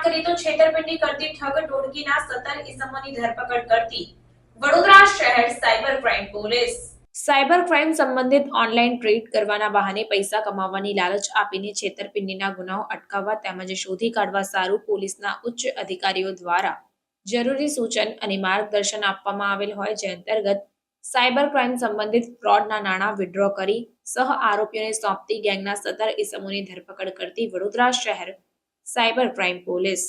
વાત કરીએ તો છેતરપિંડી કરતી ઠગ ટોળકીના 17 ઇસમોની ધરપકડ કરતી વડોદરા શહેર cyber crime police. Cyber crime સંબંધિત ઓનલાઈન ટ્રેડ કરવાના બહાને પૈસા કમાવવાની લાલચ આપીને છેતરપિંડીના ગુનાઓ અટકાવવા તેમજ શોધી કાઢવા સારું પોલીસના ઉચ્ચ અધિકારીઓ દ્વારા જરૂરી સૂચન અને માર્ગદર્શન આપવામાં આવેલ હોય, જે અંતર્ગત સાયબર ક્રાઇમ સંબંધિત ફ્રોડના નાણાં વિડ્રો કરી સહ આરોપીઓને સોંપતી ગેંગના 17 ઇસમોની ધરપકડ કરતી વડોદરા શહેર સાયબર ક્રાઇમ પોલીસ।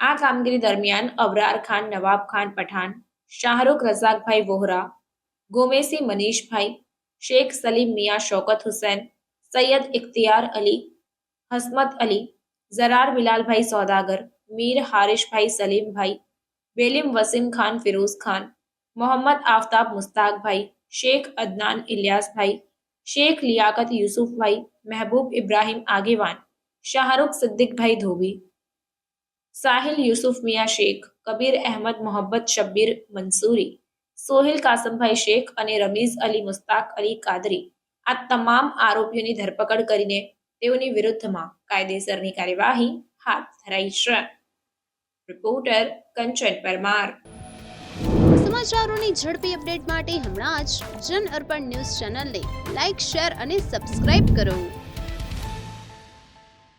આ કામગીરી દરમિયાન અબરાર ખાન, નવાબ ખાન પઠાણ, શાહરુખ રઝાકભાઈ વોહરા, गोमेसी मनीष भाई, शेख सलीम मियाँ शौकत हुसैन, सैयद इख्तियार अली, हसमत अली, जरार बिलाल भाई सौदागर, मीर हारिश भाई सलीम भाई, बेलिम वसीम खान फिरोज खान, मोहम्मद आफ्ताब मुस्ताक भाई, शेख अदनान इलियास भाई, शेख लियाकत यूसुफ भाई, महबूब इब्राहिम आगेवान, शाहरुख सिद्दीक भाई धोबी, साहिल यूसुफ मियाँ शेख, कबीर अहमद मोहब्बत शब्बीर मंसूरी, સોહેલ કાસમભાઈ શેખ અને રમીઝ અલી મુસ્તાક અલી કાદરી આ તમામ આરોપીઓની ધરપકડ કરીને તેઓની વિરુદ્ધમાં કાયદેસરની કાર્યવાહી હાથ ધરાઈ છે। રિપોર્ટર કંચન પરમાર। સમાચારોની ઝડપી અપડેટ માટે હમણાં જ જન અર્પણ ન્યૂઝ ચેનલને લાઇક, શેર અને સબસ્ક્રાઇબ કરો।